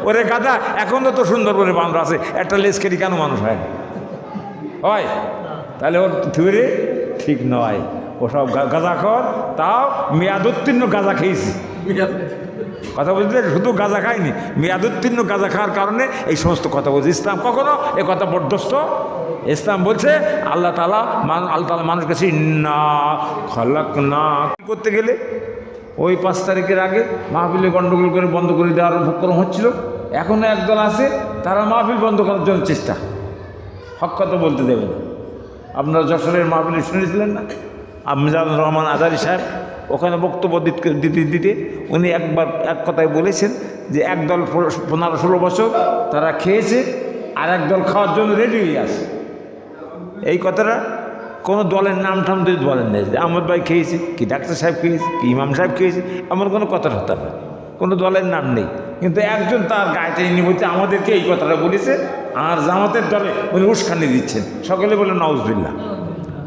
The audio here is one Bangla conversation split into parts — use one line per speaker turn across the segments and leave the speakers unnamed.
ওরে গাধা, এখন তো সুন্দরবনে বান্দর আছে, একটা লেজ কেটে কেন মানুষ হয় না? হয় তাহলে ওর থিওরি ঠিক নয়। ওসব গাঁজাখর, তাও মেয়াদোত্তীর্ণ গাঁজা খেয়েছি। কথা বলতে শুধু গাঁজা খায়নি, মেয়াদোত্তীর্ণ গাঁজা খাওয়ার কারণে এই সমস্ত কথা বলছে। ইসলাম কখনো এ কথা বরদস্ত। ইসলাম বলছে আল্লাহ তাআলা মানুষকে না খালাক না করতে গেলে ওই 5 তারিখের আগে মাহফিলে গণ্ডগোল করে বন্ধ করে দেওয়ার উপক্রম হচ্ছিল। এখনও একদল আছে, তারা মাহফিল বন্ধ করার জন্য চেষ্টা, হক কথা বলতে দেবে না। আপনারা যশোরের মাহফিলে শুনেছিলেন না, মিজানুর রহমান আজারি সাহেব ওখানে বক্তব্য দিতে উনি একবার এক কথায় বলেছেন যে একদল 15-16 বছর তারা খেয়েছে, আর একদল খাওয়ার জন্য রেডি হয়ে আছে। এই কথাটা কোনো দলের নাম টাম যদি বলেন না, যে আহমদ ভাই খেয়েছে, কি ডাক্তার সাহেব খেয়েছে, কি ইমাম সাহেব খেয়েছে, এমন কোনো কথা হতে না, কোনো দলের নাম নেই। কিন্তু একজন তার গায়েতে নিয়ে বলছে আমাদেরকে এই কথাটা বলেছে, আর জামাতের দলে উনি উস্কানি দিচ্ছেন। সকলে বলে নাউজুবিল্লাহ।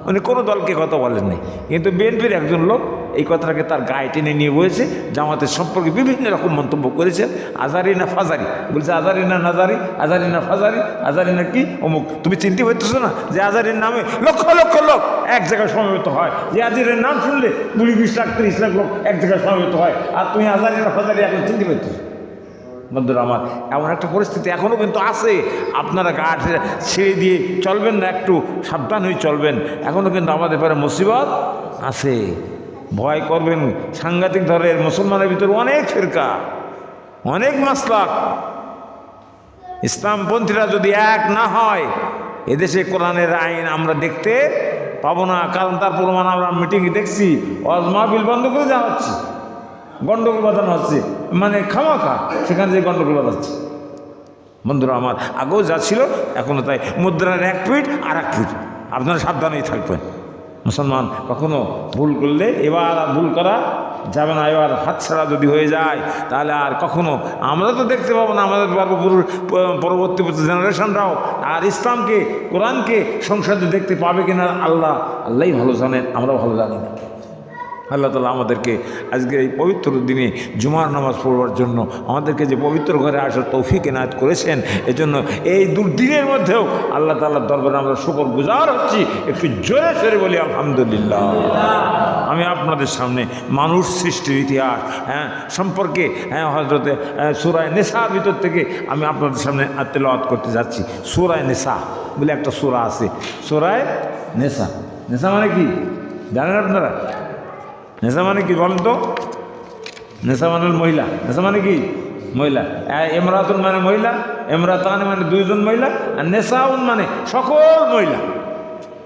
উনি কোনো দলকে কথা বলেন নাই, কিন্তু বিএনপির একজন লোক এই কথাটাকে তার গায়ে টেনে নিয়ে বলেছে, জামাতের সম্পর্কে বিভিন্ন রকম মন্তব্য করেছেন। আজারি না ফাজারি বলছে, আজারি না নাজারি, আজারি না ফাজারি, আজারি না কি অমুক। তুমি চিনতে পারতেছো না যে আজারির নামে লক্ষ লক্ষ লোক এক জায়গায় সমবেত হয়? যে আজারির নাম শুনলে 20-20 লাখ 30 লাখ লোক এক জায়গায় সমবেত হয়, আর তুমি আজারি না ফাজারি এখন চিনতে পারতেছো? বন্ধুরা আমার, এমন একটা পরিস্থিতি এখনও কিন্তু আছে। আপনারা গা ছেড়ে দিয়ে চলবেন না, একটু সাবধান হয়ে চলবেন। এখনও কিন্তু আমাদের পরে মুসিবত আছে, ভয় করবেন। সাংঘাতিক ধরনের মুসলমানের ভিতরে অনেক ফিরকা, অনেক মাসলাক। ইসলামপন্থীরা যদি এক না হয়, এদেশে কোরআনের আইন আমরা দেখতে পাবো না। কারণ তার প্রমাণ আমরা মিটিংয়ে দেখছি, ওয়াজ মাহফিল বন্ধ করে দেওয়া হচ্ছে, গণ্ডগোল বাঁধানো হচ্ছে, মানে খামাখা সেখানে যে গণ্ডগোল বাঁধাচ্ছে। বন্ধুরা আমার, আগেও যা ছিল এখনও তাই। মুদ্রার 1 ফিট আর 1 ফিট, আপনারা সাবধানেই থাকবেন। মুসলমান কখনো ভুল করলে এবার আর ভুল করা যাবে না। এবার হাতছাড়া যদি হয়ে যায় তাহলে আর কখনো আমরা তো দেখতে পাবো না, আমাদের পরবর্তী জেনারেশনরাও আর ইসলামকে, কোরআনকে সংসদে দেখতে পাবে কিনা আল্লাহই ভালো জানেন, আমরা ভালো জানি না। আল্লাহ তাআলা আমাদেরকে আজকে এই পবিত্র দিনে জুমার নামাজ পড়বার জন্য আমাদেরকে যে পবিত্র ঘরে আসার তৌফিক এনায়েত করেছেন, এজন্য এই দুর্দিনের মধ্যেও আল্লাহ তাআলার দরবারে আমরা শুকরগুজার হচ্ছি। একটু জোরে সরে বলি আলহামদুলিল্লাহ। আমি আপনাদের সামনে মানুষ সৃষ্টির ইতিহাস সম্পর্কে হযরতে সূরা নিসার ভিতর থেকে আমি আপনাদের সামনে তেলাওয়াত করতে যাচ্ছি। সূরা নিসা বলে একটা সূরা আছে, সূরা নিসা। নিসা মানে কি জানেন আপনারা? নেশা মানে কি বলেন তো? নেশা মানে মহিলা, নেশা মানে কি মহিলা। ইমরাতুন মানে মহিলা, ইমরাতান মানে 2 জন মহিলা, আর নেশাউন মানে সকল মহিলা।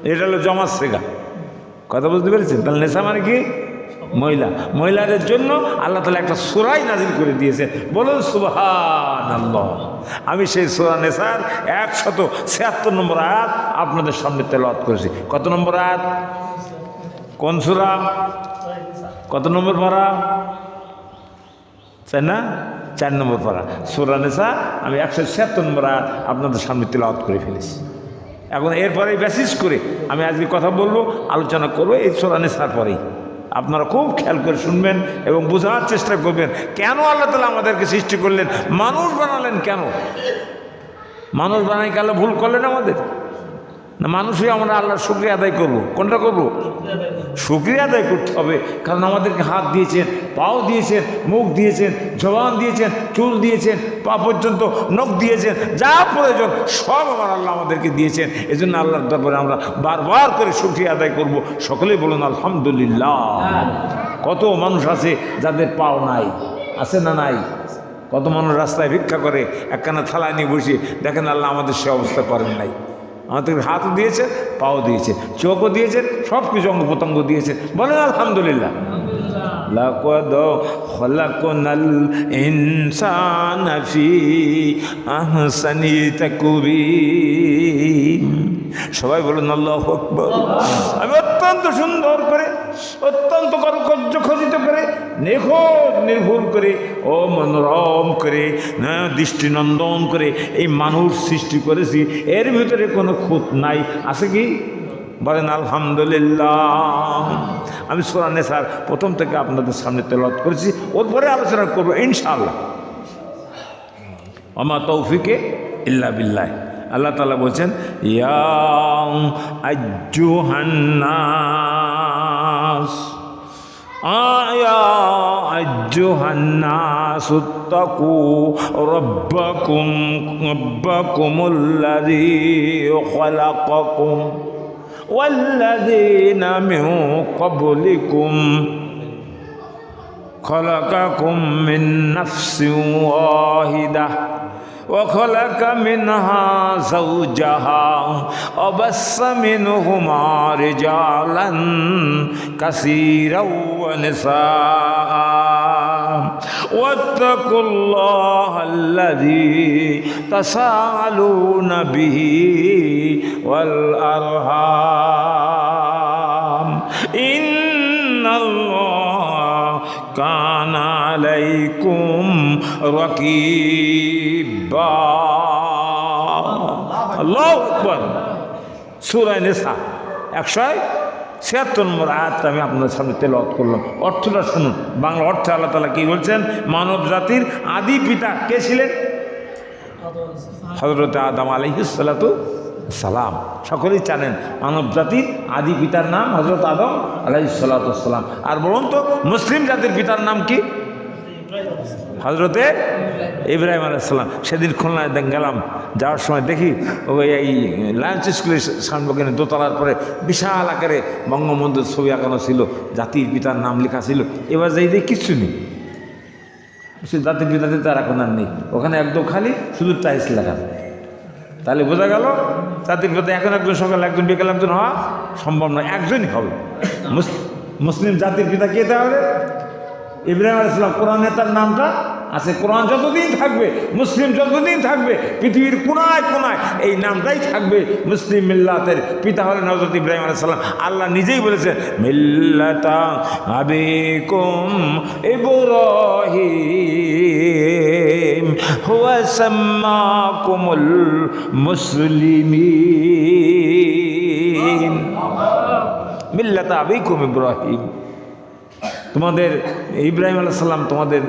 এটা হলো জমাত শেখা। কথা বুঝতে পেরেছেন? তাহলে নেশা মানে কি মহিলা। মহিলাদের জন্য আল্লাহ তাআলা একটা সূরাই নাজিল করে দিয়েছেন। বলুন সুবহানাল্লাহ। আমি সেই সূরা নিসার 176 নম্বর আয়াত আপনাদের সামনে তেলাওয়াত করেছি। কত নম্বর আয়াত? কোন সূরা? কত নম্বর পারা? 4 না? 4 নম্বর পারা সূরা নিসা। আমি 176 নম্বর আয়াত আপনাদের সামনে তেলাওয়াত করে ফেলেছি। এখন এরপরে বেসিস করে আমি আজকে কথা বলবো, আলোচনা করবো এই সূরা নিসার পরেই। আপনারা খুব খেয়াল করে শুনবেন এবং বোঝার চেষ্টা করবেন কেন আল্লাহ তাআলা আমাদেরকে সৃষ্টি করলেন, মানুষ বানালেন কেন? মানুষ বানাই গেলে ভুল করলেন আমাদের না? মানুষই আমরা আল্লাহর শুকরিয়া আদায় করবো। কোনটা করবো? শুকরিয়া আদায় করতে হবে, কারণ আমাদেরকে হাত দিয়েছেন, পাও দিয়েছেন, মুখ দিয়েছেন, জবান দিয়েছেন, চুল দিয়েছেন, পা পর্যন্ত নখ দিয়েছেন, যা প্রয়োজন সব আমার আল্লাহ আমাদেরকে দিয়েছেন। এজন্য আল্লাহর দরবারে আমরা বারবার করে শুকরিয়া আদায় করব। সকলেই বলুন আলহামদুলিল্লাহ। কত মানুষ আছে যাদের পাও নাই, আছে না নাই? কত মানুষ রাস্তায় ভিক্ষা করে, একখানা থালায় নিয়ে বসে, দেখেন আল্লাহ আমাদের সে অবস্থা করেন নাই। আমাদের হাতও দিয়েছে, পাও দিয়েছে, চোখও দিয়েছে, সব কিছু অঙ্গ প্রত্যঙ্গ দিয়েছে। বলেন আলহামদুলিল্লাহ। লাকাদ খলাকনাল ইনসানা ফি আহসানি তাকওয়িম। সবাই বলুন আল্লাহু আকবার। আমি অত্যন্ত সুন্দর করে, অত্যন্ত খচিত করে, নিখুঁত নির্ভুল করে ও মনোরম করে, দৃষ্টিনন্দন করে এই মানুষ সৃষ্টি করেছি। এর ভিতরে কোনো খুঁত নাই, আছে কি? বলেন আলহামদুলিল্লাহ। আমি সূরা নিসার প্রথম থেকে আপনাদের সামনে তেলাওয়াত করেছি, ওর পরে আলোচনা করবো ইনশাআল্লাহ। ওমা তৌফিকে ইল্লা বিল্লাহ। আল্লাহ তাআলা বলছেন ইয়া আইয়ুহান্নাস আয়া আইয়ুহান্নাস ইত্তাকু রাব্বাকুমুল্লাযী খালাকাকুম ওয়াল্লাযীনা মিন ক্বাবলিকুম خلقكم من نفس واحدة وخلق منها زوجها وبث منهما رجالا كثيرا ونساء واتقوا الله الذي تساءلون به والأرحام إن الله كان عليكم رقيبا الله أكبر সূরা নিসা 176 নম্বর আয়াতটা আমি আপনাদের সামনে তেলাওয়াত করলাম। অর্থটা শুনুন, বাংলা অর্থে আল্লাহ তাআলা কি বলছেন? মানব জাতির আদি পিতা কে ছিলেন? হযরত আদম আলাইহিস সালাতু সালাম। সকলেই জানেন মানব জাতির আদি পিতার নাম হযরত আদম আলাইহিস সালাতু সালাম। আর বলুন তো মুসলিম জাতির পিতার নাম কি? হযরতে ইব্রাহিম আলাইহিস সালাম। সেদিন খুলনায় গেলাম, যাওয়ার সময় দেখি ওই এই লায়ন্স স্কুলের সামনে দোতলার পরে বিশাল আকারে বঙ্গবন্ধুর ছবি আঁকানো ছিল, জাতির পিতার নাম লেখা ছিল। এবার যাই দেখি কিচ্ছু নেই, সে জাতির পিতাতে তার এখন আর নেই, ওখানে একদম খালি শুধু টাইলস লেখা। তাহলে বোঝা গেল জাতির পিতা এখন একজন সকালে একজন বিকেল একজন হওয়া সম্ভব নয়, একজনই হবে। মুসলিম জাতির পিতা কে? তাহলে ইব্রাহিম আলাইহিস সালাম। কোরআনে তার নামটা আছে, কোরআন যতদিন থাকবে, মুসলিম যতদিন থাকবে, পৃথিবীর কোনায় কোনায় এই নামটাই থাকবে। মুসলিম মিল্লাতের পিতা হলেন হযরত ইব্রাহিম আলাইহিস সালাম। আল্লাহ নিজেই বলেছেন মিল্লাতা আবিকুম ইব্রাহিম হুয়া সাম্মাকুমুল মুসলিমিন। মিল্লাতা আবিকুম ইব্রাহিম, তোমাদের ইব্রাহিম আলাইহিস সালাম তোমাদের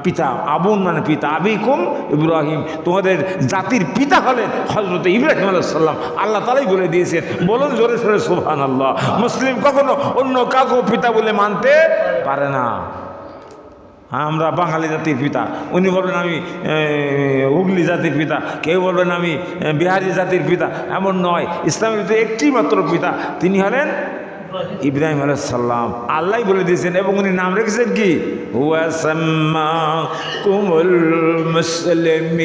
পিতা। আবুন মানে পিতা, আবিকুম ইব্রাহিম, তোমাদের জাতির পিতা হলেন হযরত ইব্রাহিম আলাইহিস সালাম। আল্লাহ তাআলাই বলে দিয়েছেন। বলুন জোরে সোরে সুবহানাল্লাহ। মুসলিম কখনো অন্য কাউকে পিতা বলে মানতে পারে না। আমরা বাঙালি জাতির পিতা, উনি বলবেন আমি হুগলি জাতির পিতা, কেউ বলবেন আমি বিহারি জাতির পিতা, এমন নয়। ইসলামের ভিতরে একটি মাত্র পিতা, তিনি হলেন ইব্রাহিম আলাইহিস সালাম। আল্লাহ বলে দিয়েছেন এবং উনি নাম রেখেছেন কি? হুয়া সাম্মাকুমুল মুসলিমিন।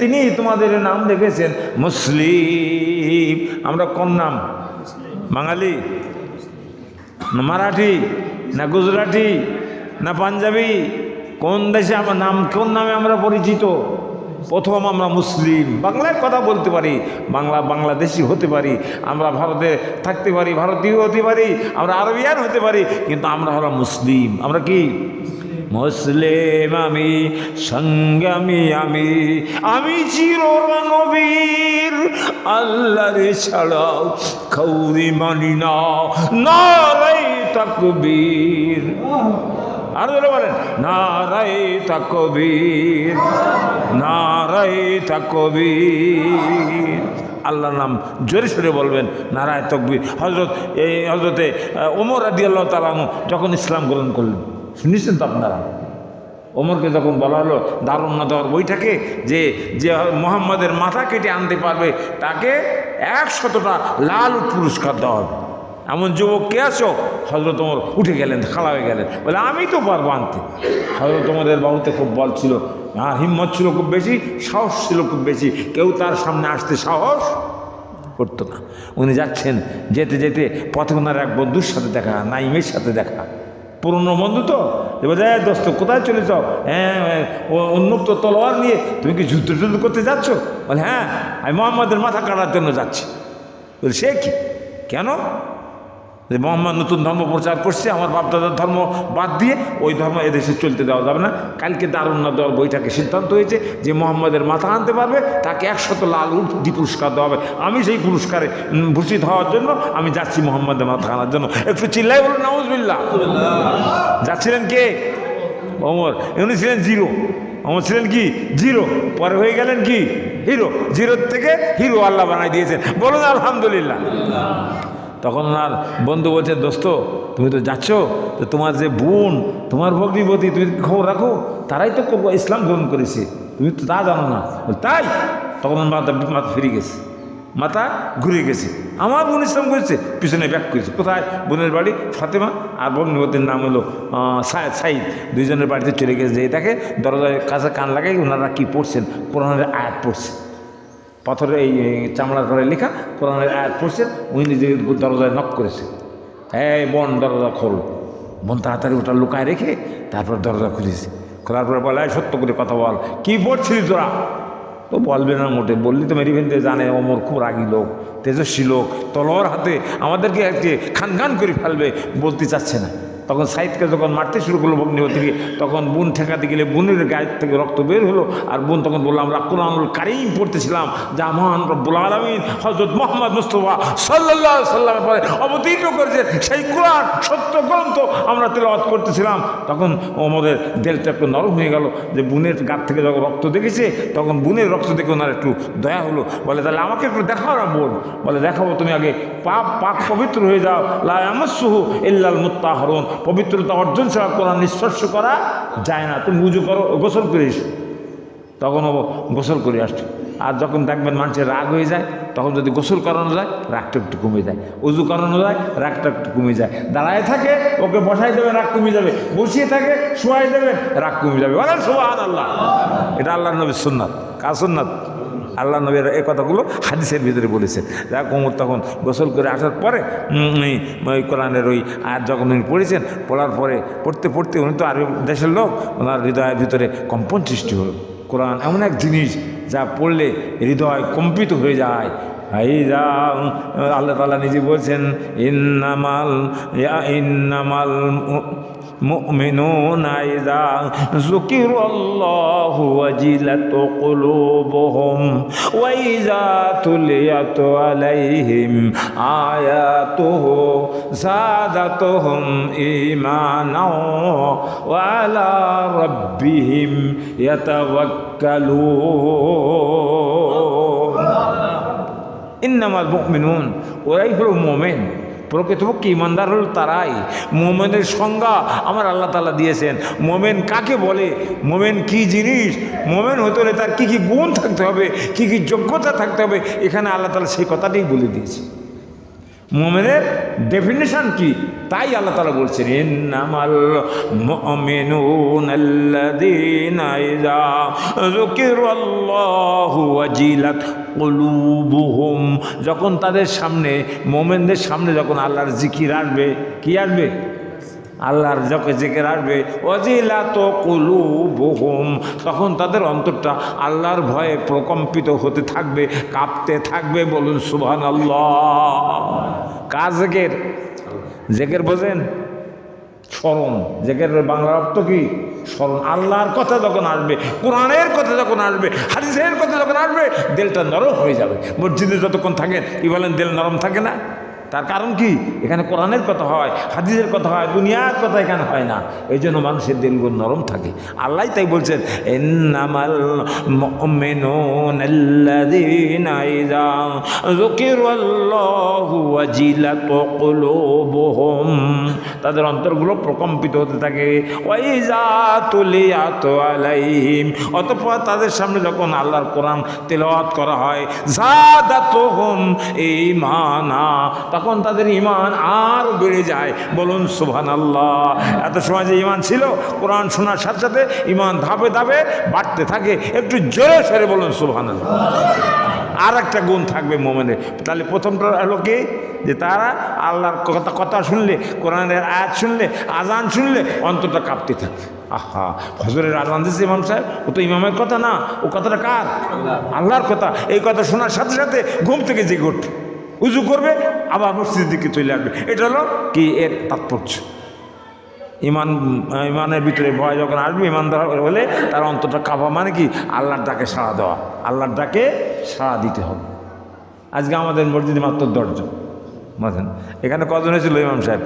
তিনি তোমাদের নাম রেখেছেন মুসলিম। আমরা কোন নাম? বাঙালি না মারাঠি না গুজরাটি না পাঞ্জাবি? কোন দেশে আমার নাম, কোন নামে আমরা পরিচিত? প্রথম আমরা মুসলিম। বাংলায় কথা বলতে পারি, বাংলাদেশি হতে পারি, আমরা ভারতে থাকতে পারি, ভারতীয় হতে পারি, আমরা আরবিয়ান হতে পারি, কিন্তু আমরা হলাম মুসলিম। আমরা কি মুসলিম? আমি সংগ্রামী, আমি চির নবীর আল্লাহর ছাড়াও কাউরি মানি না। নারায়ে তাকবীর। আর বলেন নারায়ে তাকবীর, নারায়ে তাকবীর। আল্লাহর নাম জোরে সোরে বলবেন, নারায়ে তাকবীর। হযরতে ওমর রাদিয়াল্লাহু তাআলা যখন ইসলাম গ্রহণ করলেন, শুনেছেন তো আপনারা? ওমরকে যখন বলা হলো দারুন নাদওয়ার বইটাকে যে যে মুহাম্মাদের মাথা কেটে আনতে পারবে তাকে 100টা লাল উট পুরস্কার দেওয়া হবে। এমন যুবক কে আছো? হযরত ওমর উঠে গেলেন, খাড়া হয়ে গেলেন, বলে আমি তো পারবো আনতে। হযরত ওমরের বাহুতে খুব বল ছিল, আর হিম্মত ছিল খুব বেশি, সাহস ছিল খুব বেশি। কেউ তার সামনে আসতে সাহস করতো না। উনি যাচ্ছেন, যেতে যেতে পথে ওনার এক বন্ধুর সাথে দেখা, নাইমের সাথে দেখা, পুরনো বন্ধু তো। এবার দোস্ত কোথায় চলে যাও? হ্যাঁ, উন্মুক্ত তলোয়ার নিয়ে তুমি কি যুদ্ধ করতে যাচ্ছ? বলে হ্যাঁ, আমি মুহাম্মাদের মাথা কাটার জন্য যাচ্ছি। বলে সে কি, কেন? যে মোহাম্মদ নতুন ধর্ম প্রচার করছে, আমার বাপদাদার ধর্ম বাদ দিয়ে ওই ধর্ম এদেশে চলতে দেওয়া যাবে না। কালকে দারুন নাদওয়ার বইটাকে সিদ্ধান্ত হয়েছে যে মোহাম্মদের মাথা আনতে পারবে তাকে 100 লাল উট পুরস্কার দেওয়া হবে। আমি সেই পুরস্কারে ভূষিত হওয়ার জন্য আমি যাচ্ছি মোহাম্মদের মাথা আনার জন্য। একটু চিল্লাই বলুন নাউজুবিল্লাহ। যাচ্ছিলেন কে? ওমর। উনি ছিলেন জিরো, ওমর ছিলেন কি জিরো, পরে হয়ে গেলেন কি হিরো, জিরোর থেকে হিরো আল্লাহ বানাই দিয়েছেন, বলুন আলহামদুলিল্লাহ। তখন ওনার বন্ধু বলছে, দোস্ত তুমি তো যাচ্ছ, তো তোমার যে বোন, তোমার ভগ্নিপতি, তুমি খবর রাখো, তারাই তো ইসলাম গ্রহণ করেছে, তুমি তো তা জানো না। তাই? তখন মাথা ফিরে গেছে, মাথা ঘুরে গেছে। আমার বোন ইসলাম করেছে, পিছনে ব্যাক করেছে। কোথায়? বোনের বাড়ি ফাতেমা, আর ভগ্নিপতির নাম হলো সাইদ। দুইজনের বাড়িতে চলে গেছে। যে দেখে দরজার কাছে কান লাগাই ওনারা কী পড়ছেন, কোরআনের আয়াত পড়ছে, পাথরের এই চামড়ার ঘরে লেখা কোরআনের আয়াত পড়ছেন। উনি নিজে দরজায় নক করেছে, এই বোন দরজা খোল। বোন তাড়াতাড়ি ওটা লুকায় রেখে তারপর দরজা খুলেছে। খোলার পরে বলে, সত্য করে কথা বল, কী পড়ছিলি তোরা? তো বলবে না মোটে, বললি তো মেরি ফেলতে জানে ওমর খুব রাগী লোক, তেজস্বী লোক, তলোয়ার হাতে আমাদেরকে আজকে খান খান করে ফেলবে, বলতে চাচ্ছে না। তখন সাইদকে যখন মারতে শুরু করলো ভগ্নিপতিকে, তখন বোন ঠেকাতে গেলে বোনের গায়ের থেকে রক্ত বের হলো। আর বোন তখন বললো, আমরা কুরআনুল কারীম পড়তেছিলাম, যা মহান রব্বুল আলামিন হযরত মুহাম্মদ মুস্তাফা সাল্লাল্লাহু আলাইহি সাল্লামের পরে অবতীর্ণ করেছেন, সেই কুরআন সত্য গ্রন্থ আমরা তেলাওয়াত করতেছিলাম। তখন ওমরের দিলটা একটু নরম হয়ে গেল, যে বোনের গাত থেকে যখন রক্ত দেখেছে, তখন বোনের রক্ত দেখে ওনার একটু দয়া হলো। বলে, তাহলে আমাকে একটু দেখাও না বোন। বলে, দেখাবো, তুমি আগে পাক পবিত্র হয়ে যাও, লা ইয়ামাসসুহু ইল্লাল মুত্তাহহারুন, পবিত্রতা অর্জন ছাড়া কোরআন স্পর্শ করা যায় না, তুমি উজু করো, গোসল করিস। তখন ও গোসল করে আসছে। আর যখন দেখবেন মানুষের রাগ হয়ে যায়, তখন যদি গোসল করানো যায় রাগটা একটু কমে যায়, উজু করানো যায় রাগটা একটু কমে যায়। দাঁড়ায় থাকে ওকে বসাই দেবেন, রাগ কমে যাবে, বসিয়ে থাকে শোয়াই দেবেন, রাগ কমে যাবে। বলেন সুবহানাল্লাহ। এটা আল্লাহর নবীর সুন্নাত। কার সুন্নাত? আল্লাহ নবীর এই কথাগুলো হাদিসের ভিতরে বলেছেন। যা কোমর তখন গোসল করে আসার পরে ওই কোরআনের ওই আয়াত যখন উনি পড়েছেন, পড়ার পরে পড়তে পড়তে উনি তো আরব দেশের লোক, ওনার হৃদয়ের ভিতরে কম্পন সৃষ্টি হলো। কোরআন এমন এক জিনিস যা পড়লে হৃদয় কম্পিত হয়ে যায়। আল্লাহ তাআলা নিজে বলছেন, ইন্নামাল মুমিনুনা ইযা যুকিরাল্লাহু ওয়াজিলাত কুলুবুহুম ওয়া ইযা তুলিয়াত আলাইহিম আয়াতুহু যাদাতুহুম ঈমানাও ওয়া আলা রাব্বিহিম ইয়াতাওয়াক্কালুন। ইন্নামাল মুমিনুন, ওরাই হলো মুমিন। প্রকৃতপক্ষে ইমানদার হল তারাই। মোমেনের সংজ্ঞা আমার আল্লাহ তাআলা দিয়েছেন। মোমেন কাকে বলে, মোমেন কি জিনিস, মোমেন হতে হলে তার কী কী গুণ থাকতে হবে, কী কী যোগ্যতা থাকতে হবে, এখানে আল্লাহ তাআলা সেই কথাটাই বলে দিয়েছে। মোমেনের ডেফিনেশন কি, তাই আল্লাহ তাআলা বলছেন, ইন্নামাল মুমিনুনা আল্লাযীনা ইযা যুকিরাল্লাহু ওয়াজিলাত কুলুবুহুম, যখন তাদের সামনে, মোমেনদের সামনে যখন আল্লাহর জিকির আসবে, কি আসবে? আল্লাহর যখন জিকির আসবে, ওয়াজিলাত কুলুবুহুম, তখন তাদের অন্তরটা আল্লাহর ভয়ে প্রকম্পিত হতে থাকবে, কাঁপতে থাকবে। বলুন সুবহানাল্লাহ। কার জিকির? জিকির বোঝেন? স্মরণ। জিকিরের বাংলা অর্থ কি? স্মরণ। আল্লাহর কথা যখন আসবে, কোরআনের কথা যখন আসবে, হাদিসের কথা যখন আসবে, দিলটা নরম হয়ে যাবে। মসজিদে যতক্ষণ থাকেন কি বলেন, দিল নরম থাকে না? তার কারণ কি? এখানে কোরআনের কথা হয়, হাদিসের কথা হয়, দুনিয়ার কথা এখানে হয় না। এই জন্য মানুষের দিলগুলো নরম থাকে। আল্লাহ তাই বলছেন, ইন্নামাল মুমিনুনা আল্লাযীনা ইযা যুকিরাল্লাহু ওয়াজিলাত কুলুবুহুম, তাদের অন্তরগুলো প্রকম্পিত হতে থাকে। ওয়া ইযা তুলিয়াত আলাইহিম, অতঃপর তাদের সামনে যখন আল্লাহর কোরআন তেলাওয়াত করা হয়, যাদাতুহুম ঈমানা, তখন তাদের ঈমান আর বেড়ে যায়। বলুন সুবহানাল্লাহ। এত সময় যে ঈমান ছিল, কোরআন শোনার সাথে সাথে ঈমান ধাপে ধাপে বাড়তে থাকে। একটু জোরে সরে বলুন সুবহানাল্লাহ। আর একটা গুণ থাকবে মোমেনের। তাহলে প্রথমটা হলো কি, যে তারা আল্লাহর কথা শুনলে, কোরআনের আয়াত শুনলে, আজান শুনলে অন্তরটা কাঁপতে থাকবে। আহা, ফজরের আজান দিচ্ছে ইমাম সাহেব, ও তো ইমামের কথা না, ও কথাটা কার? আল্লাহর কথা। এই কথা শোনার সাথে সাথে ঘুম থেকে জেগে উঠবে, উজু করবে, আবার মসজিদের দিকে চলে আসবে। এটা হলো কি এর তাৎপর্য। ইমানের ভিতরে ভয় যখন আসবে, ইমানদার হলে তার অন্তরটা কাঁপা, মানে কি? আল্লাহর ডাকে সাড়া দেওয়া, আল্লাহর ডাকে সাড়া দিতে হবে। আজকে আমাদের মসজিদে মাত্র 10 জন, বুঝলেন? এখানে কজন হয়েছিল ইমাম সাহেব?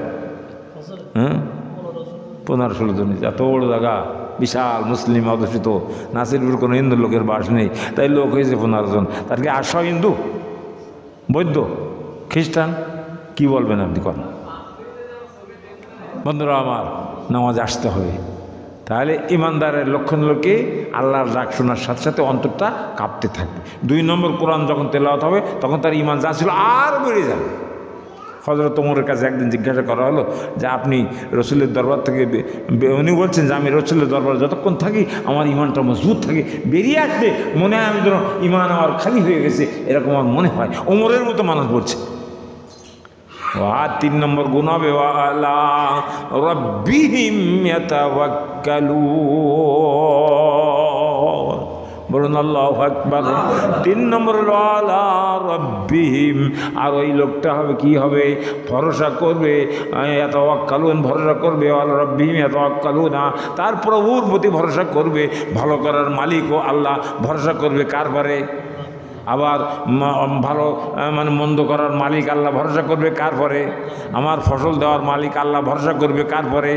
15-16 জন, এত বড় জায়গা, বিশাল মুসলিম অধ্যুষিত, নাসিরপুর কোনো হিন্দু লোকের বাস নেই, তাই লোক হয়েছে 15 জন। তার কি 800 হিন্দু, বৌদ্ধ, খ্রিস্টান, কি বলবেন আপনি? কোন বন্ধুরা আমার, নামাজ আসতে হবে। তাহলে ইমানদারের লক্ষণ হলো কি, আল্লাহর ডাক শোনার সাথে সাথে অন্তরটা কাঁপতে থাকবে। 2 নম্বর, কোরআন যখন তেলাওয়াত হবে তখন তার ইমান যা ছিল আর বেড়ে যাবে। হযরত ওমরের কাছে একদিন জিজ্ঞাসা করা হলো যে আপনি রসুলের দরবার থেকে, উনি বলছেন যে আমি রসুলের দরবার যতক্ষণ থাকি আমার ইমানটা মজবুত থাকে, বেরিয়ে আসলে মনে হয় আমি যেন ইমান আমার খালি হয়ে গেছে, এরকম আমার মনে হয়। ওমরের মতো মানুষ বলছে। আর 3 নম্বর গুণ হবে, ওয়ালা রাব্বিহিম ইয়াতাওয়াক্কালুন, বলুন আল্লাহু আকবার। 3 নম্বর হলো আলা রাব্বিহিম, আর ওই লোকটা হবে কি হবে, ভরসা করবে, ইয়াতাওয়াক্কালুন, ভরসা করবে, আলা রাব্বিহিম ইয়াতাওয়াক্কালুনা, তার প্রভুর প্রতি ভরসা করবে। ভালো করার মালিক ও আল্লাহ, ভরসা করবে কার পরে? আবার ভালো মানে মন্দ করার মালিক আল্লাহ, ভরসা করবে কার পরে? আমার ফসল দেওয়ার মালিক আল্লাহ, ভরসা করবে কার পরে?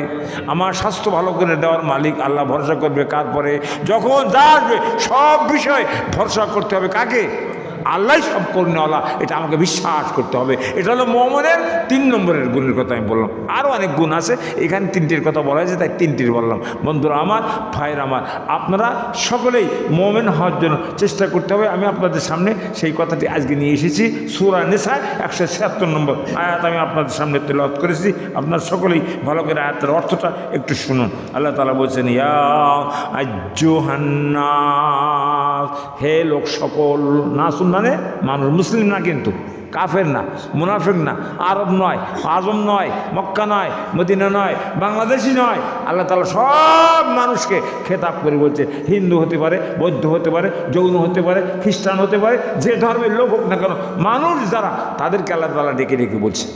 আমার স্বাস্থ্য ভালো করে দেওয়ার মালিক আল্লাহ, ভরসা করবে কার পরে? যখন যা আসবে সব বিষয় ভরসা করতে হবে কাকে? আল্লাহ সব করনেওয়ালা, এটা আমাকে বিশ্বাস করতে হবে। এটা হলো মুমিনের 3 নম্বরের গুণের কথা আমি বললাম। আরও অনেক গুণ আছে, এখানে 3টির কথা বলা হয়েছে তাই 3টির বললাম। বন্ধুরা আমার, ভাইয়ের আমার, আপনারা সকলেই মুমিন হওয়ার জন্য চেষ্টা করতে হবে। আমি আপনাদের সামনে সেই কথাটি আজকে নিয়ে এসেছি। সূরা নিসা 176 নম্বর আয়াত আমি আপনাদের সামনে তেলাওয়াত করেছি। আপনারা সকলেই ভালো করে আয়াতের অর্থটা একটু শুনুন। আল্লাহ তাআলা বলছেন, ইয়া আইয়ুহান নাস, হে লোক সকল। নাস মানে মানুষ, মুসলিম না কিন্তু, কাফের না, মুনাফিক না, আরব নয়, আজম নয়, মক্কা নয়, মদিনা নয়, বাংলাদেশি নয়। আল্লাহ তাআলা সব মানুষকে খেতাব করে বলছে। হিন্দু হতে পারে, বৌদ্ধ হতে পারে, জৈন হতে পারে, খ্রিস্টান হতে পারে, যে ধর্মের লোক হোক না কেন, মানুষ যারা, তাদেরকে আল্লাহ তাআলা ডেকে ডেকে বলছে।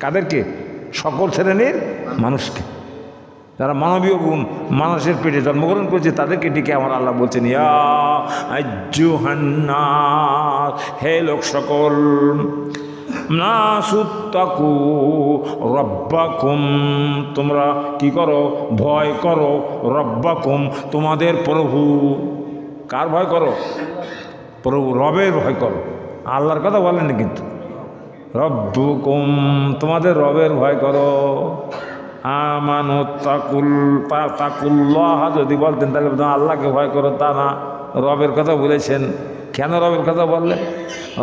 কাদেরকে? সকল শ্রেণীর মানুষকে, যারা মানবীয় গুণ, মানুষের পেটে জন্মগ্রহণ করেছে, তাদেরকে ডেকে আমার আল্লাহ বলছেন, ইয়া আইয়ুহান নাস, হে লোক সকল। নাসুত্তাকু রব্বাকুম, তোমরা কি করো? ভয় করো। রব্বাকুম, তোমাদের প্রভু। কার ভয় করো? প্রভু, রবের ভয় করো। আল্লাহর কথা বলেন না কিন্তু, রব্বুকুম, তোমাদের রবের ভয় করো। আমানু তাকুল্লাহ, যদি বলতেন তাহলে আল্লাহকে ভয় করো, তা না, রবের কথা বলেছেন। কেন রবের কথা বললেন?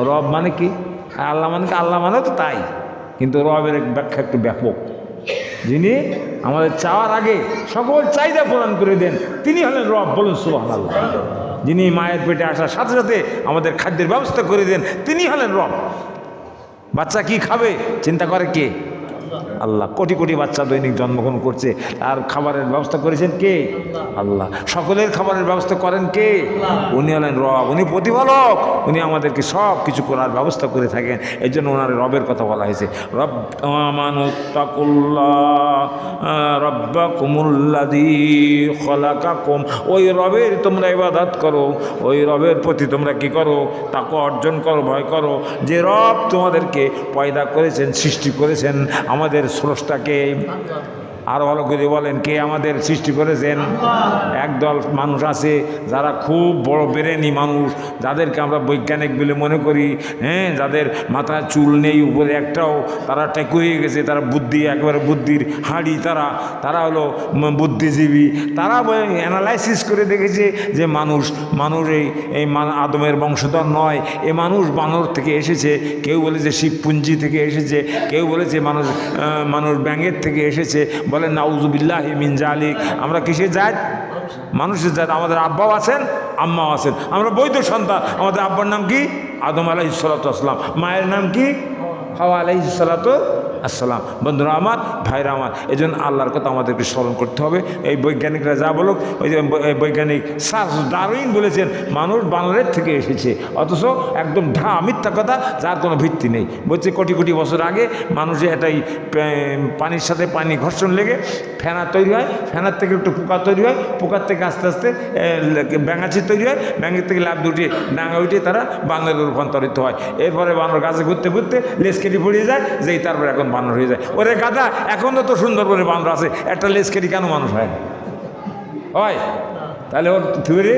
রব মানে কি? আল্লাহ মানে কি? আল্লাহ মানে তো তাই, কিন্তু রবের ব্যাখ্যা একটু ব্যাপক। যিনি আমাদের চাওয়ার আগে সকল চাহিদা প্রদান করে দেন, তিনি হলেন রব। বলুন সুবহানাল্লাহ। যিনি মায়ের পেটে আসার সাথে সাথে আমাদের খাদ্যের ব্যবস্থা করে দেন, তিনি হলেন রব। বাচ্চা কি খাবে চিন্তা করে কে? আল্লাহ। কোটি কোটি বাচ্চা দৈনিক জন্মগ্রহণ করছে, আর খাবারের ব্যবস্থা করেছেন কে? আল্লাহ। সকলের খাবারের ব্যবস্থা করেন কে? উনি হলেন রব, উনি প্রতিপালক, উনি আমাদেরকে সব কিছু করার ব্যবস্থা করে থাকেন। এই জন্য ওনার রবের কথা বলা হয়েছে। রব আমানুত্তাকুল্লাহ রব্বাকুমুল্লাযী খলাকাকুম, ওই রবের তোমরা ইবাদত করো, ওই রবের প্রতি তোমরা কি করো? তাকওয়া অর্জন করো, ভয় করো, যে রব তোমাদেরকে পয়দা করেছেন, সৃষ্টি করেছেন। আমাদের স্রষ্টাকে আরো ভালো করে বলেন, কে আমাদের সৃষ্টি করেছেন? একদল মানুষ আছে যারা খুব বড় ব্রেনি মানুষ, যাদেরকে আমরা বৈজ্ঞানিক বলে মনে করি, হ্যাঁ, যাদের মাথায় চুল নেই উপরে একটাও, তারা টেকু হয়ে গেছে, তারা বুদ্ধি একেবারে বুদ্ধির হাঁড়ি, তারা হলো বুদ্ধিজীবী। তারা অ্যানালাইসিস করে দেখেছে যে মানুষ এই আদমের বংশধর নয়, এ মানুষ বানর থেকে এসেছে। কেউ বলেছে শিবপুঞ্জি থেকে এসেছে, কেউ বলেছে মানুষ ব্যাঙের থেকে এসেছে। বলেন নাউজুবিল্লাহি মিন জালিক। আমরা কিসের জাত? মানুষের জাত। আমাদের আব্বাও আছেন, আম্মাও আছেন। আমরা বৈধ সন্তান। আমাদের আব্বার নাম কি? আদম আলাইহিস সালাতু আসসালাম। মায়ের নাম কি? হাওয়া আলাইহিস সালাতু আসসালাম। বন্ধুরা আমার, ভাইরা আমার, এই জন্য আল্লাহর কথা আমাদেরকে স্মরণ করতে হবে। এই বৈজ্ঞানিকরা যা বলুক, ওই যে বৈজ্ঞানিক চার্লস ডারউইন বলেছেন মানুষ বানরের থেকে এসেছে, অথচ একদম মিথ্যা কথা, যার কোনো ভিত্তি নেই। বলছে কোটি কোটি বছর আগে মানুষের এটাই পানির সাথে পানি ঘর্ষণ লেগে ফেনা তৈরি হয়, ফেনার থেকে একটু পোকা তৈরি হয়, পোকার থেকে আস্তে আস্তে ব্যাঙাচি তৈরি হয়, ব্যাঙের থেকে লাভ দুটি ডাঙা উঠে তারা বানরে রূপান্তরিত হয়। এরপরে বানর গাছে ঘুরতে ঘুরতে লেজ কেটে পড়িয়ে যায়, যেই তারপরে এখন বানর হয়ে যায়। ওরে গাধা, এখন তো সুন্দর করে বানর আছে, একটা লেজকেরি কেন মানুষ হয় না? হয়? তাহলে ওর থিওরি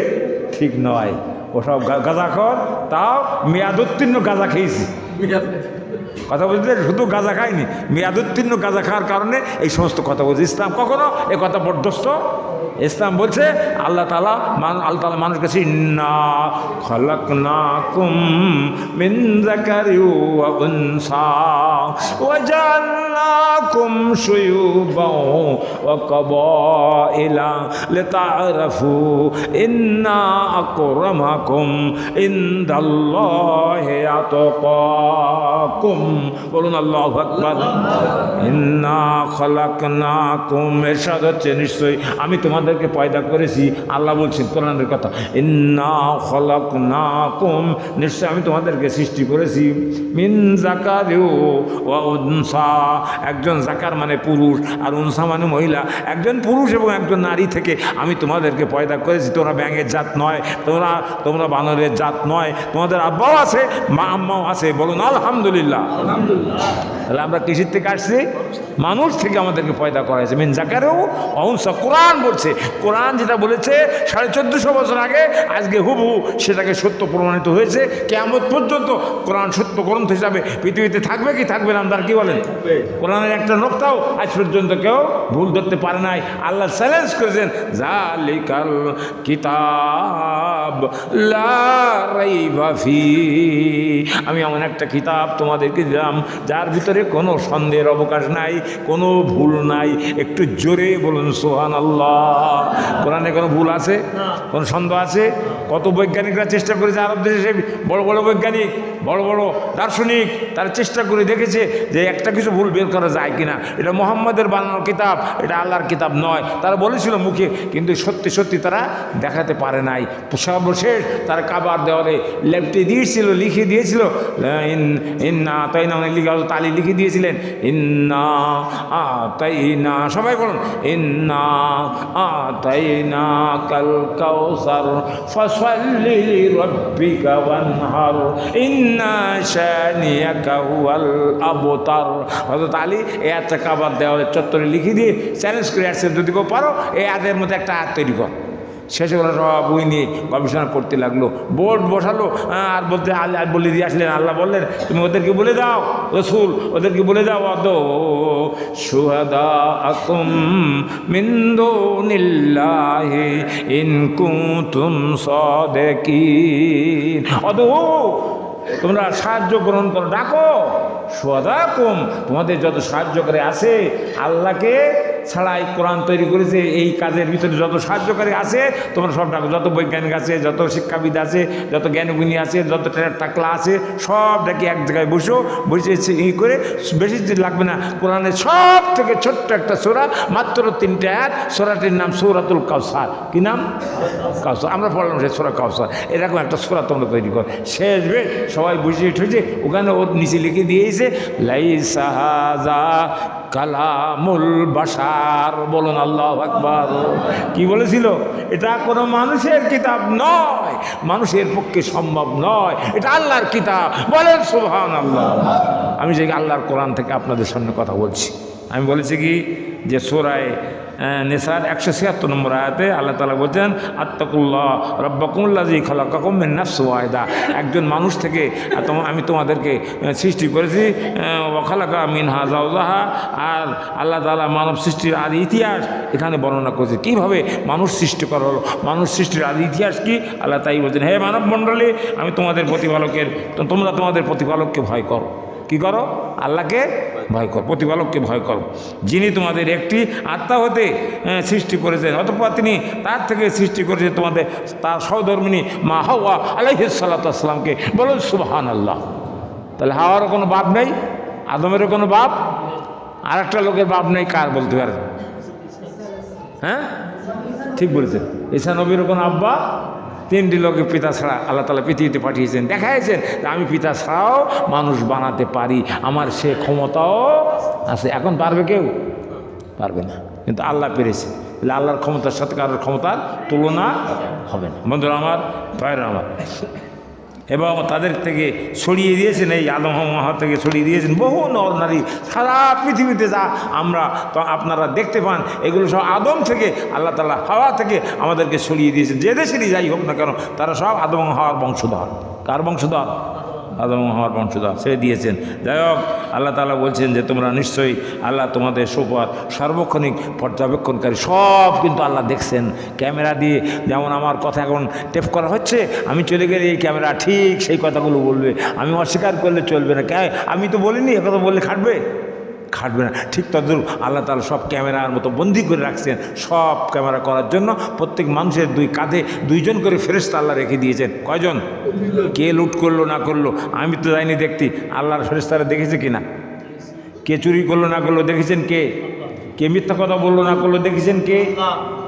ঠিক নয়, ওসব গাঁজাখর। তাও মেয়াদোত্তীর্ণ গাঁজা খেয়েছি, কথা বলতে শুধু গাঁজা খায়নি, মেয়াদোত্তীর্ণ গাঁজা খাওয়ার কারণে এই সমস্ত কথা বলছে। ইসলাম কখনো এ কথা বরদস্ত। ইসলাম বলছে আল্লাহ তাআলা মানুষ কাছে ইন্না খালাকনাকুম মিন যাকারিন ওয়া উনসা ওয়া জাআলনাকুম শুয়ুবান ওয়া কাবাইলা লিতাআরাফু ইন্না আকরামাকুম ইনদাল্লাহি আতকাকুম। বলুন আল্লাহু আকবার। ইন্না খালাকনাকুম, এরশাদ হচ্ছে নিশ্চয়ই আমি তোমাদেরকে পয়দা করেছি। আল্লাহ বলছেন কোরআনের কথা, ইন্না খালাকনাকুম, নিশ্চয় আমি তোমাদেরকে সৃষ্টি করেছি মিন যাকারিন ওয়া উনসা, একজন যাকার মানে পুরুষ আর উনসা মানে মহিলা, একজন পুরুষ এবং একজন নারী থেকে আমি তোমাদেরকে পয়দা করেছি। তোমরা ব্যাঙের জাত নয়, তোমরা বানরের জাত নয়, তোমাদের আব্বাও আছে, মা আম্মাও আছে। বলুন আলহামদুলিল্লাহ। তাহলে আমরা কিসের থেকে আসছি? মানুষ থেকে আমাদেরকে পয়দা করা হয়েছে। মিন যাকারিন ওয়া উনসা। কোরআন বলছে, কোরআন যেটা বলেছে 1450 বছর আগে, আজকে হুবহু সেটাকে সত্য প্রমাণিত হয়েছে। কিয়ামত পর্যন্ত কোরআন সত্য গ্রন্থ হিসাবে পৃথিবীতে থাকবে কি থাকবে না? আপনারা কি বলেন? কোরআনের একটা নোক্তাও আজ পর্যন্ত কেউ ভুল ধরতে পারে নাই। আল্লাহ চ্যালেঞ্জ করেছেন, যালিকাল কিতাব লা রাইবা ফি, আমি এমন একটা কিতাব তোমাদেরকে দিলাম যার ভিতরে কোনো সন্দেহের অবকাশ নাই, কোনো ভুল নাই। একটু জোরে বলুন সুবহানাল্লাহ। কোরআনে কোনো ভুল আছে? কোনো সন্দেহ আছে? কত বৈজ্ঞানিকরা চেষ্টা করেছে, আরব দেশে বড় বড় বৈজ্ঞানিক, বড় বড় দার্শনিক, তারা চেষ্টা করে দেখেছে যে একটা কিছু ভুল বের করা যায় কিনা। এটা মোহাম্মদের বানানো কিতাব, এটা আল্লাহর কিতাব নয়, তারা বলেছিল মুখে, কিন্তু সত্যি সত্যি তারা দেখাতে পারে নাই। সর্বশেষ তারা কাবার দেওয়ালে লেপটে দিয়েছিল, লিখে দিয়েছিল ইন্না আতাইনা, অনেক লিখে তালি লিখে দিয়েছিলেন ইন্না আতাইনা, সবাই বলুন ইন্না আতাইনা কাল কাউসার ফাসাল্লি লিরাব্বিকা ওয়ানহার ইন্না শানিয়াকা হুয়াল আবতার। হযরত আলী এই আয়াতটা কাবার দেওয়ালে চত্বরে লিখে দিয়ে চ্যালেঞ্জ করে আসছে, যদি কেউ পারো এই আয়াতের মধ্যে একটা আয়াত তৈরি কর। শেষে ওরা সব বই নিয়ে গবেষণা করতে লাগলো, বোর্ড বসালো, আর বলতে আল্লাহ বলে দিয়ে আসলেন। আল্লাহ বললেন, তুমি ওদেরকে বলে দাও, রসুল ওদেরকে বলে দাও, আদো শুহাদাকুম মিন দুনিল্লাহি ইন কুনতুম সাদিকিন, আদো তোমরা সাহায্য গ্রহণ করো, ডাকো শুহাদাকুম, তোমাদের যত সাহায্যকারী আছে আল্লাহকে ছাড়াই কোরআন তৈরি করেছে, এই কাজের ভিতরে যত সাহায্যকারী আছে তোমরা সব ডাকো, যত বৈজ্ঞানিক আছে, যত শিক্ষাবিদ আছে, যত জ্ঞানগুণী আছে, যত টাকলা আছে, সব ডাকি এক জায়গায় বসে এই করে, বেশি লাগবে না। কোরআনের সব থেকে ছোট্ট একটা সূরা, মাত্র 3টে আয়াত, সূরাটির নাম সূরাতুল কাউসার। কি নাম? কাউসার। আমরা পড়লাম সেই সূরা কাউসার। এরকম একটা সূরা তোমরা তৈরি করো। শেষ বেশ সবাই বসে ঠেছে, ওখানে ওর নিচে লিখে দিয়েছে লাইসা হাযা কালামুল বাশার। বলুন আল্লাহু আকবার। কি বলেছিল? এটা কোনো মানুষের কিতাব নয়, মানুষের পক্ষে সম্ভব নয়, এটা আল্লাহর কিতাব। বলেন সুবহানাল্লাহ। আমি যে আল্লাহর কোরআন থেকে আপনাদের সামনে কথা বলছি, আমি বলেছি কি যে সূরায়ে নিসার 176 নম্বর আয়াতে আল্লাহ তাআলা বলছেন, আত্তাকুল্লাহ রাব্বাকুমুল্লাযী খালাকাকুম মিন নাফসিন ওয়াহিদা, একজন মানুষ থেকে আমি তোমাদেরকে সৃষ্টি করেছি, ওয়া খালাকা মিনহা যাওজাহা, আর আল্লাহ তাআলা মানব সৃষ্টির আদি ইতিহাস এখানে বর্ণনা করেছে। কীভাবে মানুষ সৃষ্টি করা হলো, মানুষ সৃষ্টির আদি ইতিহাস কি, আল্লাহ তাই বলছেন, হে মানব মণ্ডলী, আমি তোমাদের প্রতিপালকের, তোমরা তোমাদের প্রতিপালককে ভয় করো। কি করো? আল্লাহকে ভয় করো, প্রতিপালককে ভয় করো, যিনি তোমাদের একটি আত্মা হতে সৃষ্টি করেছেন, অতঃপর তিনি তার থেকে সৃষ্টি করেছেন তোমাদের তার সহধর্মিণী মা হাওয়া আলাইহিস সালাতু ওয়াস সালামকে। বলুন সুবহানাল্লাহ। তাহলে হাওয়ারও কোনো বাপ নেই, আদমেরও কোনো বাপ, আর একটা লোকের বাপ নেই, কার বলতে পারেন? হ্যাঁ, ঠিক বলেছেন। ঈসা নবীরও কোনো আব্বা, 3টি লোকের পিতা ছাড়া আল্লাহ তাআলা পৃথিবীতে পাঠিয়েছেন, দেখাইছেন যে আমি পিতা ছাড়াও মানুষ বানাতে পারি, আমার সে ক্ষমতাও আছে। এখন পারবে কেউ? পারবে না, কিন্তু আল্লাহ পেরেছে। তাহলে আল্লাহর ক্ষমতার সাথে কারোর ক্ষমতার তুলনা হবে না। বন্ধুরা আমার, ভাইরা আমার, এবং তাদের থেকে ছড়িয়ে দিয়েছেন, এই আদম হাওয়া থেকে ছড়িয়ে দিয়েছেন বহু নর নারী সারা পৃথিবীতে যা আমরা তো আপনারা দেখতে পান, এগুলো সব আদম থেকে আল্লাহ তাআলা হাওয়া থেকে আমাদেরকে ছড়িয়ে দিয়েছেন। যে দেশেরই যাই হোক না কেন তারা সব আদম হাওয়ার বংশধর। কার বংশধর? আদম হাওয়ার বংশধর, ছেড়ে দিয়েছেন। যাই হোক, আল্লাহ তাআলা বলছেন যে তোমরা নিশ্চয়ই আল্লাহ তোমাদের সুপথ সার্বক্ষণিক পর্যবেক্ষণকারী, সব কিন্তু আল্লাহ দেখছেন ক্যামেরা দিয়ে। যেমন আমার কথা এখন টেপ করা হচ্ছে, আমি চলে গেলে এই ক্যামেরা ঠিক সেই কথাগুলো বলবে, আমি অস্বীকার করলে চলবে না। আমি তো বলিনি, এ কথা বললে খাটবে না। ঠিক তদ্রূপ আল্লাহ তাআলা সব ক্যামেরার মতো বন্দি করে রাখছেন। সব ক্যামেরা করার জন্য প্রত্যেক মানুষের দুই কাঁধে দুইজন করে ফেরেশতা আল্লাহ রেখে দিয়েছেন। কয়জন? কে লুট করলো না করলো আমি তো যাইনি দেখতে, আল্লাহর ফেরেশতারা দেখেছে কিনা? কে চুরি করলো না করলো দেখেছেন কে? কে মিথ্যা কথা বললো না করলো দেখেছেন কে?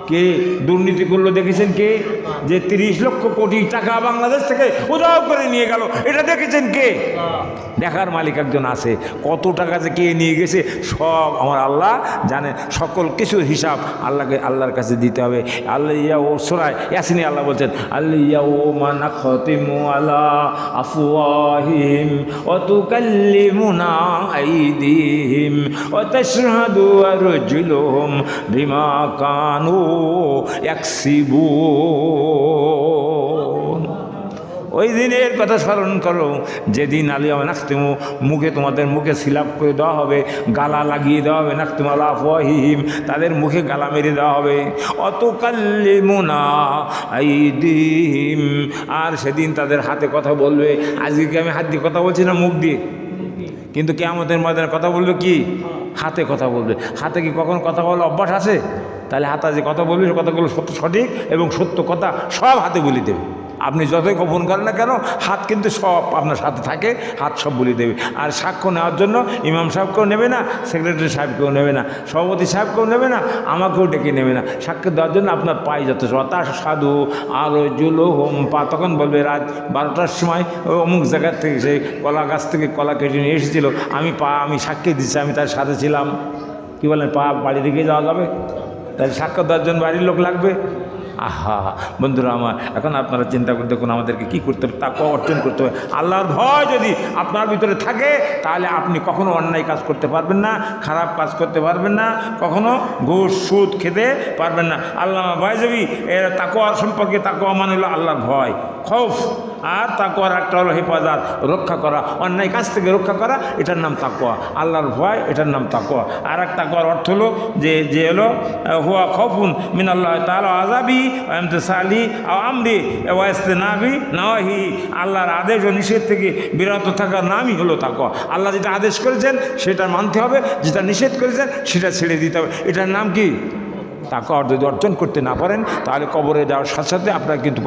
কে দুর্নীতি করলো দেখেছেন কে? যে 30 লক্ষ কোটি টাকা বাংলাদেশ থেকে উধাও করে নিয়ে গেল, এটা দেখেছেন কে? দেখার মালিক একজন আছে। কত টাকা যে কে নিয়ে গেছে সব আমার আল্লাহ জানে। সকল কিছুর হিসাব আল্লাহর কাছে দিতে হবে। আল্লাহ ও সূরা ইয়াসিনে আল্লাহ বলছেন, আল্লায়াউমা নাখতিমু আলা আফওয়াহিহিম ওয়া তুকাল্লিমুনা আইদিহিম ওয়া তাশহাদু আরজুলুহুম বিমা কানু ইয়াকসিবুন। ওই দিনের কথা স্মরণ করো যেদিন আলিয়া নাখতিমু, মুখে তোমাদের মুখে সিলাপ করে দেওয়া হবে, গালা লাগিয়ে দেওয়া হবে। নাখতিমু আলা আফওয়াহিহিম, তাদের মুখে গালা মেরে দেওয়া হবে। অতুকাল্লিমুনা আইদিহিম, আর সেদিন তাদের হাতে কথা বলবে। আজকে আমি হাত দিয়ে কথা বলছি না, মুখ দিয়ে, কিন্তু কিয়ামতের ময়দানে কথা বলবে কি? হাতে কথা বলবে। হাতে কি কখন কথা বলার অভ্যাস আছে? তাহলে হাতে যে কথা বলবে সে কথাগুলো সঠিক এবং সত্য কথা সব হাতে বলে দেবে। আপনি যতই গোপন করেন না কেন, হাত কিন্তু সব আপনার সাথে থাকে, হাত সব বলে দেবে। আর সাক্ষ্য নেওয়ার জন্য ইমাম সাহেবকেও নেবে না, সেক্রেটারি সাহেবকেও নেবে না, সভাপতি সাহেবকেও নেবে না, আমাকেও ডেকে নেবে না। সাক্ষ্য দেওয়ার জন্য আপনার পায়ে যথেষ্ট। তার সাধু আরো জুলুহুম, পা তখন বলবে রাত 12টার সময় অমুক জায়গার থেকে সেই কলা গাছ থেকে কলা কেটে নিয়ে এসেছিল, আমি সাক্ষী দিচ্ছি আমি তার সাথে ছিলাম। কি বলেন, পা বাড়ি রেখে যাওয়া যাবে? তাহলে সাক্ষ্য দেওয়ার জন্য বাড়ির লোক লাগবে। আহা বন্ধুরা আমার, এখন আপনারা চিন্তা করে দেখুন আমাদেরকে কী করতে হবে, তাকওয়া অর্জন করতে হবে। আল্লাহর ভয় যদি আপনার ভিতরে থাকে তাহলে আপনি কখনো অন্যায় কাজ করতে পারবেন না, খারাপ কাজ করতে পারবেন না, কখনো ঘুষ সুদ খেতে পারবেন না। আল্লাহ ভয় যাবি এর তাকওয়ার সম্পর্কে, তাকওয়া মানে হলো আল্লাহর ভয়, খৌফ। আর তাকওয়ার একটা হলো হেফাজত, রক্ষা করা, অন্যায় কাজ থেকে রক্ষা করা, এটার নাম তাকওয়া। আল্লাহর ভয়, এটার নাম তাকওয়া। আর এক তাকওয়ার অর্থ হলো যে হলো হুয়া খৌফুন মিনাল্লাহ তাআলা আযাবি ওয়া ইমতিসালি আও আমরি ওয়া ইসতিনাবি নাওয়াহি, আল্লাহর আদেশ ও নিষেধ থেকে বিরত থাকার নামই হলো তাকওয়া। আল্লাহ যেটা আদেশ করেছেন সেটা মানতে হবে, যেটা নিষেধ করেছেন সেটা ছেড়ে দিতে হবে। এটার নাম কি? তাকওয়া। যদি অর্জন করতে না পারেন তাহলে কবরে যাওয়ার সাথে সাথে আপনার কিন্তু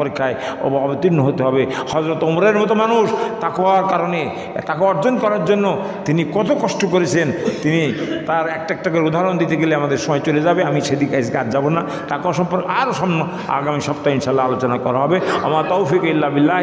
পরীক্ষায় অবতীর্ণ হতে হবে। হযরত ওমরের মতো মানুষ তাকওয়ার কারণে, তাকওয়া অর্জন করার জন্য তিনি কত কষ্ট করেছেন, তিনি তার একটা করে উদাহরণ দিতে গেলে আমাদের সময় চলে যাবে। আমি সেদিকে আজকে আর যাবো না। তাকওয়া সম্পর্কে আরও আগামী সপ্তাহে ইনশাআল্লাহ আলোচনা করা হবে। আমার তৌফিক ইল্লা বিল্লাহ।